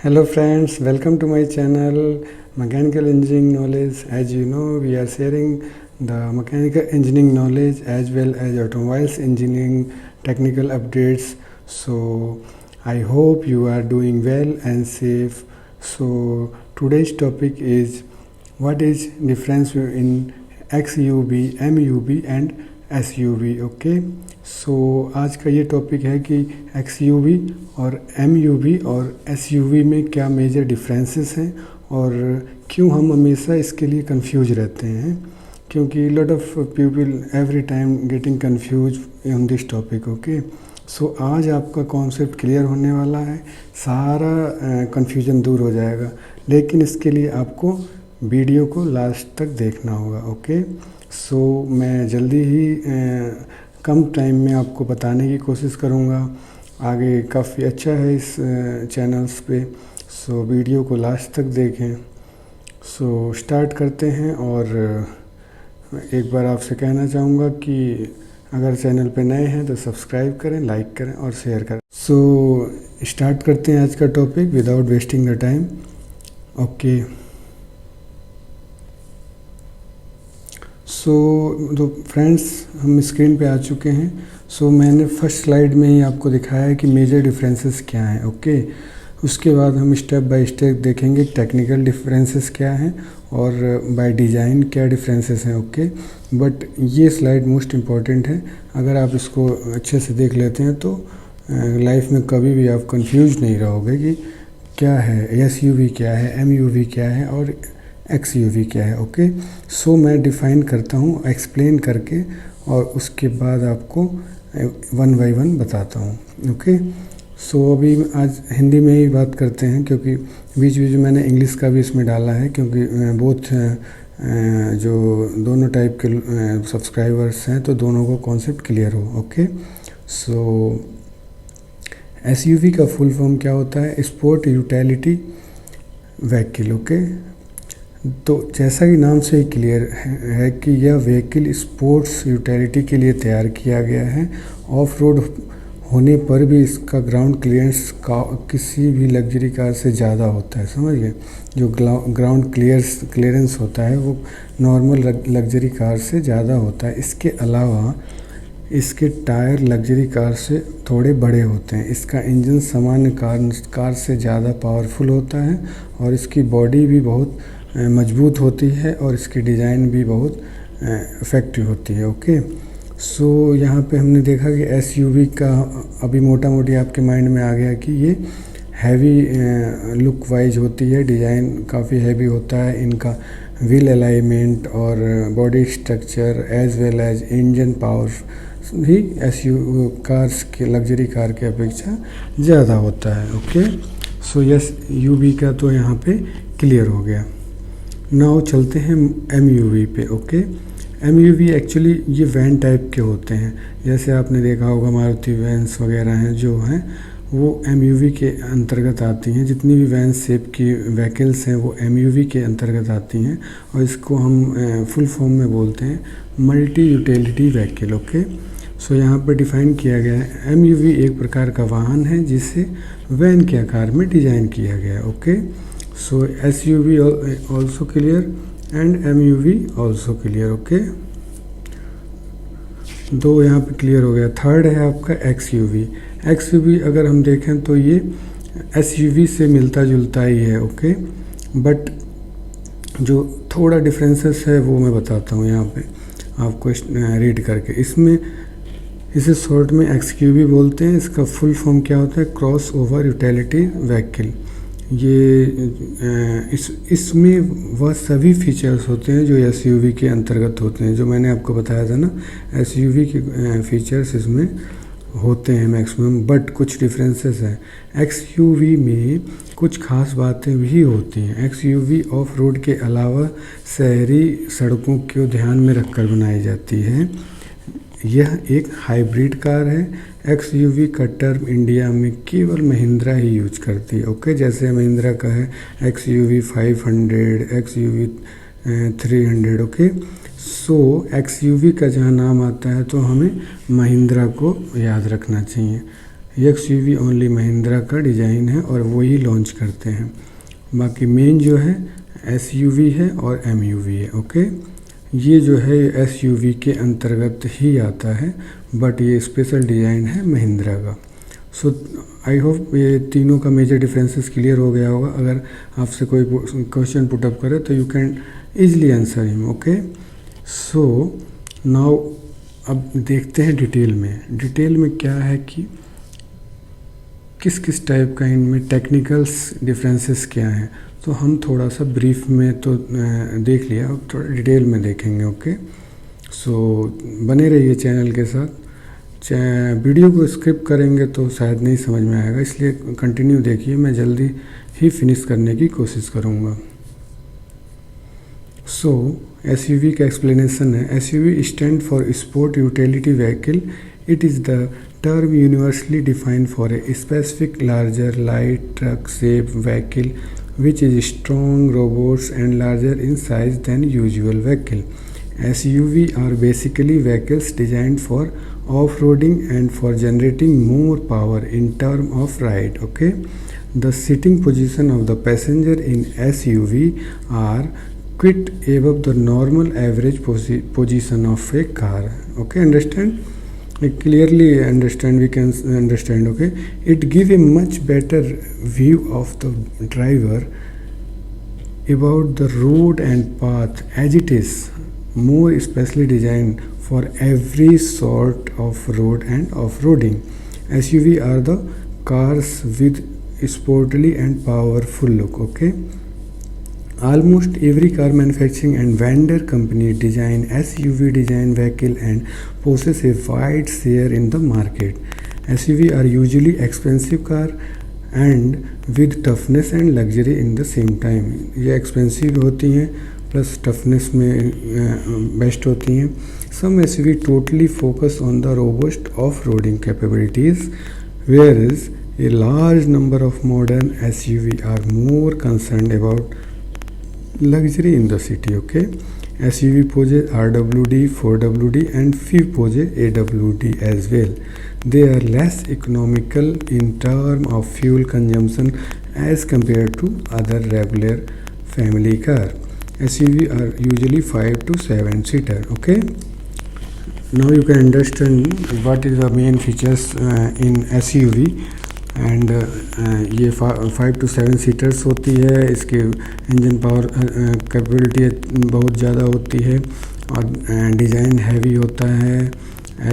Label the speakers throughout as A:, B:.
A: Hello friends, welcome to my channel Mechanical Engineering Knowledge. As you know, we are sharing the mechanical engineering knowledge as well as automobiles engineering technical updates. So I hope you are doing well and safe. So today's topic is what is difference in XUV, MUV and SUV. Okay so आज का ये topic है कि XUV और MUV और SUV में क्या major differences हैं और क्यों हम हमेशा इसके लिए कंफ्यूज रहते हैं, क्योंकि lot of people every time getting confuse on this topic. Okay so आज आपका कॉन्सेप्ट क्लियर होने वाला है, सारा कंफ्यूजन दूर हो जाएगा, लेकिन इसके लिए आपको वीडियो को लास्ट तक देखना होगा. ओके सो मैं जल्दी ही कम टाइम में आपको बताने की कोशिश करूँगा. आगे काफ़ी अच्छा है इस चैनल्स पे, सो वीडियो को लास्ट तक देखें. सो स्टार्ट करते हैं. और एक बार आपसे कहना चाहूँगा कि अगर चैनल पे नए हैं तो सब्सक्राइब करें, लाइक करें और शेयर करें. सो स्टार्ट करते हैं आज का topic without wasting the time. Okay so तो फ्रेंड्स हम स्क्रीन पे आ चुके हैं. सो मैंने फर्स्ट स्लाइड में ही आपको दिखाया है कि मेजर डिफरेंसेस क्या हैं. ओके उसके बाद हम स्टेप बाय स्टेप देखेंगे टेक्निकल डिफरेंसेस क्या हैं और बाय डिज़ाइन क्या डिफरेंसेस हैं. ओके बट ये स्लाइड मोस्ट इम्पॉर्टेंट है. अगर आप इसको अच्छे से देख लेते हैं तो लाइफ में कभी भी आप कंफ्यूज नहीं रहोगे कि क्या है SUV क्या है, MUV क्या है और XUV क्या है. ओके सो मैं डिफ़ाइन करता हूँ एक्सप्लेन करके और उसके बाद आपको वन बाय वन बताता हूँ. ओके सो अभी आज हिंदी में ही बात करते हैं, क्योंकि बीच बीच में मैंने इंग्लिश का भी इसमें डाला है, क्योंकि बोथ जो दोनों टाइप के सब्सक्राइबर्स हैं तो दोनों को कॉन्सेप्ट क्लियर हो. ओके सो SUV का फुल फॉर्म क्या होता है? Sport utility vehicle. ओके तो जैसा कि नाम से ही क्लियर है कि यह व्हीकल स्पोर्ट्स यूटिलिटी के लिए तैयार किया गया है. ऑफ रोड होने पर भी इसका ग्राउंड क्लियरेंस का किसी भी लग्जरी कार से ज़्यादा होता है. समझ गए? जो ग्राउंड क्लियरेंस होता है वो नॉर्मल लग्जरी कार से ज़्यादा होता है. इसके अलावा इसके टायर लग्जरी कार से थोड़े बड़े होते हैं. इसका इंजन सामान्य कार से ज़्यादा पावरफुल होता है और इसकी बॉडी भी बहुत मजबूत होती है और इसकी डिज़ाइन भी बहुत इफ़ेक्टिव होती है. ओके सो यहाँ पे हमने देखा कि SUV का अभी मोटा मोटी आपके माइंड में आ गया कि ये हैवी लुक वाइज होती है, डिज़ाइन काफ़ी हैवी होता है. इनका व्हील अलाइनमेंट और body structure as well as engine power भी SUV कार्स के लग्जरी कार के अपेक्षा ज़्यादा होता है. ओके सो SUV का तो यहाँ पे क्लियर हो गया. नाउ चलते हैं MUV पे. ओके MUV एक्चुअली ये वैन टाइप के होते हैं. जैसे आपने देखा होगा मारुति वैन्स वगैरह हैं जो हैं वो MUV के अंतर्गत आती हैं. जितनी भी वैन शेप की व्हीकल्स हैं वो MUV के अंतर्गत आती हैं और इसको हम फुल फॉर्म में बोलते हैं multi utility vehicle. Okay so यहाँ पर डिफ़ाइन किया गया है MUV एक प्रकार का वाहन है जिसे वैन के आकार में डिज़ाइन किया गया है. Okay so SUV also clear and MUV also clear. Okay दो यहाँ पे क्लियर हो गया. थर्ड है आपका XUV अगर हम देखें तो ये SUV से मिलता जुलता ही है. ओके बट जो थोड़ा डिफरेंसेस है वो मैं बताता हूँ यहाँ पे आपको रीड करके. इसमें इसे शॉर्ट में XUV बोलते हैं. इसका फुल फॉर्म क्या होता है? Cross over utility vehicle. ये इसमें वह सभी फीचर्स होते हैं जो SUV के अंतर्गत होते हैं, जो मैंने आपको बताया था ना. SUV के फीचर्स इसमें होते हैं मैक्सिमम, बट कुछ डिफरेंसेस हैं. XUV में कुछ खास बातें भी होती हैं. XUV ऑफ रोड के अलावा शहरी सड़कों को ध्यान में रखकर बनाई जाती है. यह एक हाइब्रिड कार है. XUV का टर्म इंडिया में केवल महिंद्रा ही यूज करती है. ओके जैसे महिंद्रा का है XUV 500, XUV 300. Okay so XUV का जहाँ नाम आता है तो हमें महिंद्रा को याद रखना चाहिए. एक्सयूवी ओनली महिंद्रा का डिज़ाइन है और वही लॉन्च करते हैं। बाकी मेन जो है एसयूवी है और एमयूवी है। ओके, ये जो है एसयूवी के अंतर्गत ही आता है, बट ये स्पेशल डिज़ाइन है महिंद्रा का। सो आई होप ये तीनों का मेजर डिफरेंसेस क्लियर हो गया होगा। अगर आपसे कोई क्वेश्चन पुटअप करे तो you can easily answer him. Okay, so now अब देखते हैं डिटेल में क्या है कि किस किस टाइप का इनमें टेक्निकल्स डिफरेंसेस क्या हैं। तो हम थोड़ा सा ब्रीफ में तो देख लिया, अब थोड़ा डिटेल में देखेंगे। ओके, सो बने रहिए चैनल के साथ। वीडियो को स्किप करेंगे तो शायद नहीं समझ में आएगा, इसलिए कंटिन्यू देखिए, मैं जल्दी ही फिनिश करने की कोशिश करूँगा। सो एसयूवी का एक्सप्लेनेशन है। SUV stand for sport utility vehicle. It is the term universally defined for a specific larger light truck shaped vehicle which is strong, robust and larger in size than usual vehicle. SUV are basically vehicles designed for off-roading and for generating more power in term of ride. Okay, the sitting position of the passenger in SUV are quite above the normal average position of a car. Okay, understand? Clearly understand, we can understand. Okay, it gives a much better view of the driver about the road and path, as it is more especially designed for every sort of road and off-roading. SUV are the cars with sportly and powerful look. Okay, almost every car manufacturing and vendor company design SUV design vehicle and possess a wide share in the market. SUV are usually expensive car and with toughness and luxury in the same time. ये expensive होती हैं plus toughness में best होती हैं। Some SUV totally focus on the robust off-roading capabilities, whereas a large number of modern SUV are more concerned about luxury in the city. Okay, SUV possess RWD, 4WD and few possess AWD as well. They are less economical in terms of fuel consumption as compared to other regular family car. SUV are usually 5 to 7 seater. Okay, now you can understand what is the main features in SUV and ये 5 to 7 seaters होती है। इसके engine power capability बहुत ज़्यादा होती है और design heavy होता है,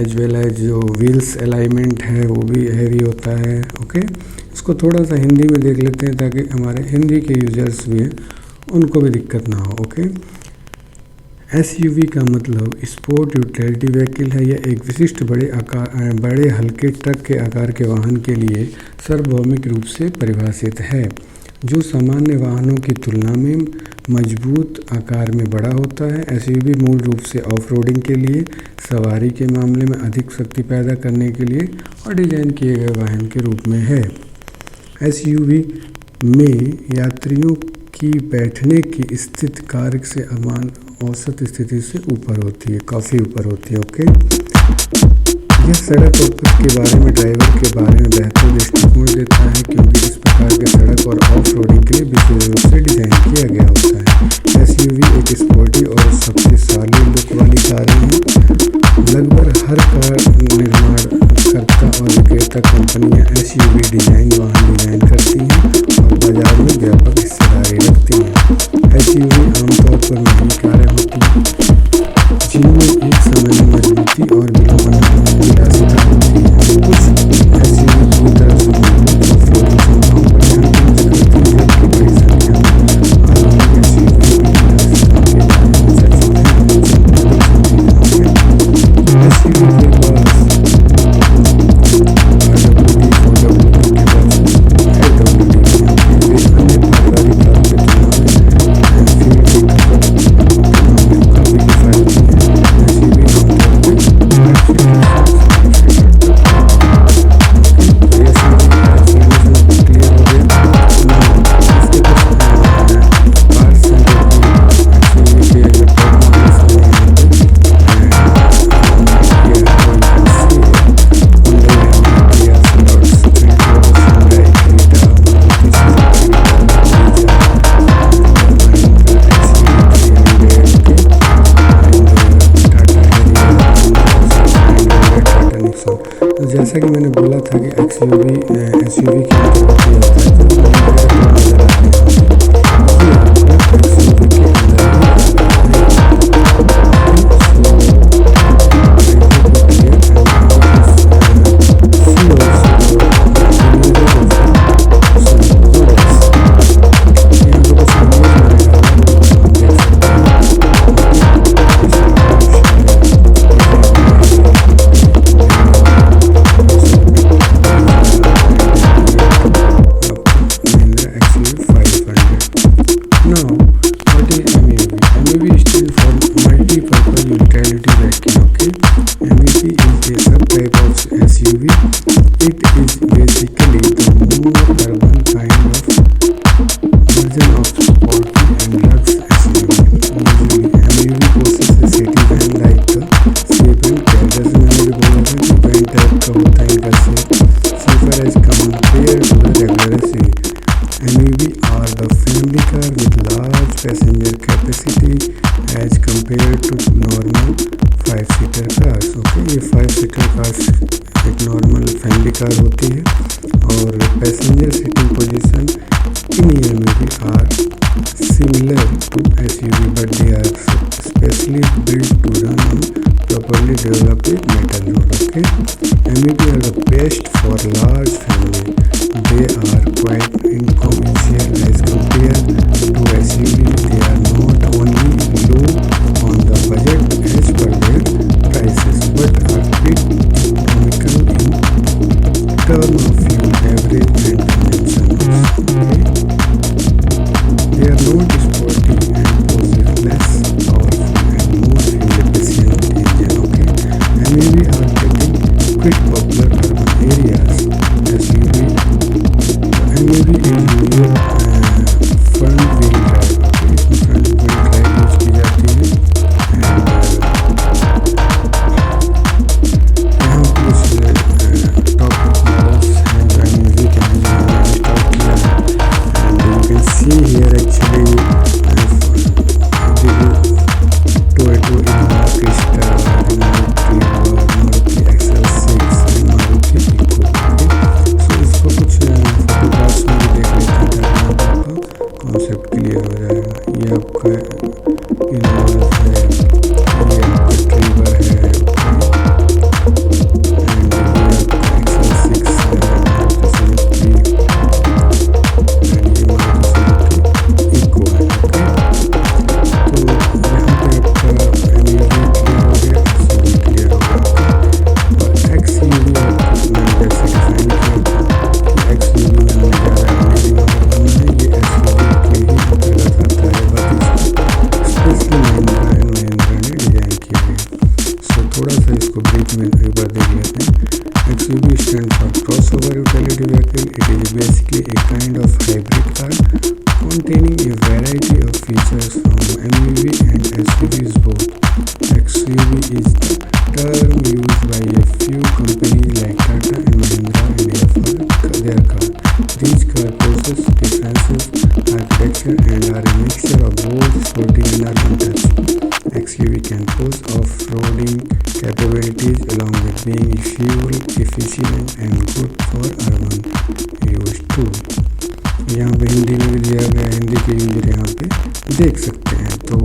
A: एज वेल एज जो व्हील्स अलाइनमेंट है वो भी हैवी होता है। ओके, इसको थोड़ा सा हिंदी में देख लेते हैं ताकि हमारे हिंदी के यूजर्स भी हैं उनको भी दिक्कत ना हो। ओके, एसयूवी का मतलब स्पोर्ट यूटिलिटी व्हीकल है। यह एक विशिष्ट बड़े हल्के ट्रक के आकार के वाहन के लिए सार्वभौमिक रूप से परिभाषित है, जो सामान्य वाहनों की तुलना में मजबूत आकार में बड़ा होता है। एसयूवी मूल रूप से ऑफ-रोडिंग के लिए, सवारी के मामले में अधिक शक्ति पैदा करने के लिए और डिज़ाइन किए गए वाहन के रूप में है। एसयूवी में यात्रियों की बैठने की स्थिति कार से अमान औसत स्थिति से ऊपर होती है, काफ़ी ऊपर होती है। ओके, यह सड़क और पथ के बारे में ड्राइवर के बारे में बेहतर दृष्टिकोण देता है, क्योंकि इस प्रकार के सड़क और ऑफ रोडिंग के लिए विशेष रूप से डिज़ाइन किया गया होता है। एसयूवी एक स्पोर्टी और शक्तिशाली लुक वाली कारें हैं। लगभग हर कार निर्माणकर्ता और विक्रेता कंपनियां एसयूवी डिज़ाइन वाहन डिज़ाइन करती हैं और बाजार में व्यापक हिस्सेदारी रखती हैं। एसयूवी आमतौर पर महंगी कारें होती हैं जिनमें एक समय में मजबूती और विलोपन की रास्ता होती है। कुछ एसयूवी पूरी तरह से मजबूत ऑफ-रोडिंग क्षमताओं पर ध्यान केंद्रित करती हैं, जबकि बड़ी संख्या में आधुनिक एसयूवी की रास्ता के बारे में चर्चा है। एसयूवी के पास RWD, 4WD के पास AWD वे अन्य passenger capacity as compare to normal 5-सीटर कार्स। ओके, ये 5-सीटर कार्स एक नॉर्मल फैमिली कार होती है और passenger seating position in MUV are similar to SUV, but they are specially built to run on properly developed metal road. Okay, MUV are the best for large family. They are quite inconsequential as compared to SUV. They are not only low on the budget as per their prices, but are bit economical in terms of fuel average and consumption. Okay. They are not sporty and possess less powerful and more fuel efficient engine. Okay, MUV are getting quite popular urban areas. SUV, MUV is usual front wheel drive. Okay, इसमें front wheel drive use की जाती है and यहाँ कुछ top models हैं जो MUV के हैं जो मैंने इंस्टॉल किया है। You can see here actually Toyota Innova Crista, Maruti XL6 and Maruti Eco। सो इसको कुछ फोटोग्राफ्स में भी देख लेते हैं ताकि आपका कॉन्सेप्ट क्लियर हो जाएगा। ये आपका इनोवा है, ये आपका ट्रीवर है एंड ये आपका XL6 है, Maruti Suzuki XUV stands for crossover utility vehicle. It is basically a kind of hybrid car containing a variety of features from MUV and SUVs both. XUV is the term used by a few companies like Tata and Mahindra in their car. These cars possess defensive architecture and are a mixture of both sporty and urban touch. XUV can pose off-roading capabilities along with being fuel efficient and good for urban use too. यहाँ पे हिंदी में भी दिया गया है, हिंदी के user यहाँ पे देख सकते हैं। तो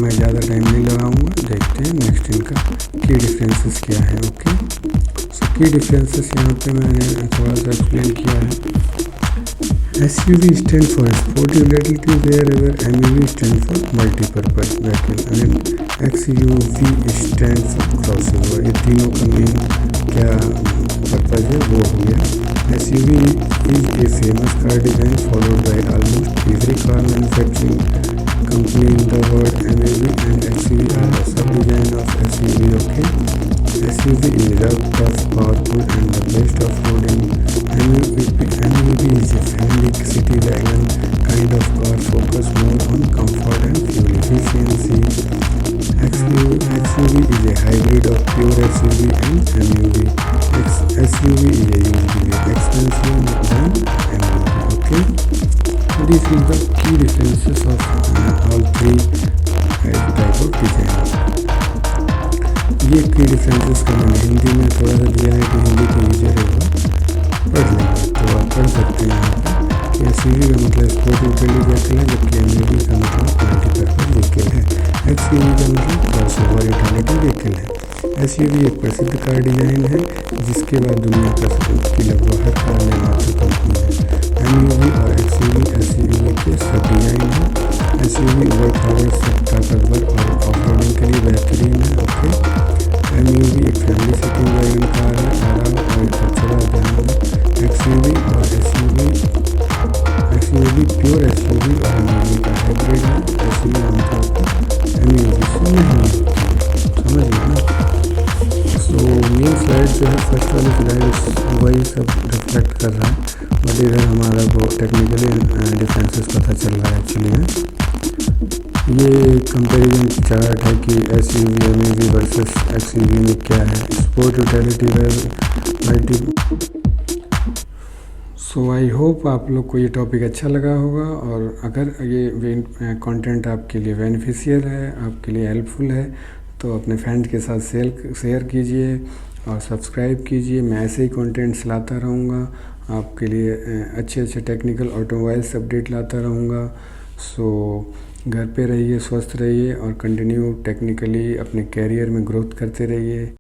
A: मैं ज़्यादा टाइम नहीं लगाऊंगा, देखते हैं नेक्स्ट इनका की डिफरेंसेस क्या है। ओके, सो की डिफरेंसेस यहाँ पे मैंने थोड़ा सा एक्सप्लेन किया है। SUV stands for sport utility wherever MUV stands for multi-purpose vehicle and XUV stands for crossover। ये तीनों का मेन क्या पर्पज है वो हो गया। SUV is a famous car design followed by almost every car manufacturing company in the world. MUV and XUV are a sub-design of SUV. Okay, SUV is rugged, tough, powerful and the best of-roading. MUV is a family city wagon kind of car focused more on comfort and fuel efficiency. XUV is a hybrid of pure SUV and MUV. SUV is usually expensive than MUV. Okay, so this is the key differences of all three type of design। ये की differences का मैंने हिंदी में थोड़ा सा दिया है कि हिंदी के यूजर है वो पढ़ लेंगे, तो आप पढ़ सकते हैं यहाँ पर। SUV का मतलब स्पोर्ट यूटिलिटी व्हीकल है, जबकि MUV का मतलब मल्टीपर्पज व्हीकल है। XUV का मतलब क्रॉसओवर यूटिलिटी व्हीकल है। SUV एक प्रसिद्ध कार डिजाइन है जिसके बाद दुनिया की लगभग हर कार निर्माता कंपनी है। MUV और XUV के सब डिजाइन है। SUV वर्क हार्ड से ताकतवर और ऑफ-रोडिंग के लिए बेहतरीन है। ओके, MUV एक फैमिली सीटिंग वैगन कार है, आराम और एक अच्छा ध्यान है। XUV प्योर SUV और MUV का हाइब्रिड है। SUV आमतौर पर MUV से नहीं होती, समझ गए ना। सो मेन स्लाइड जो है फर्स्ट वाली स्लाइड वही सब रिफ्लेक्ट कर रहा है, बट इधर हमारा वो टेक्निकली डिफरेंसेस पता चल रहा है एक्चुअली है। ये कंपैरिजन चार्ट है कि SUV MUV वर्सेस XUV में क्या है, स्पोर्ट यूटिलिटी है मल्टी। सो आई होप आप लोग को ये टॉपिक अच्छा लगा होगा, और अगर ये कंटेंट आपके लिए बेनिफिशियल है, आपके लिए हेल्पफुल है, तो अपने फ्रेंड के साथ शेयर कीजिए और सब्सक्राइब कीजिए। मैं ऐसे ही कंटेंट्स लाता रहूँगा आपके लिए, अच्छे अच्छे टेक्निकल ऑटोमोबाइल्स अपडेट लाता रहूँगा। सो घर पे रहिए, स्वस्थ रहिए और कंटिन्यू टेक्निकली अपने कैरियर में ग्रोथ करते रहिए।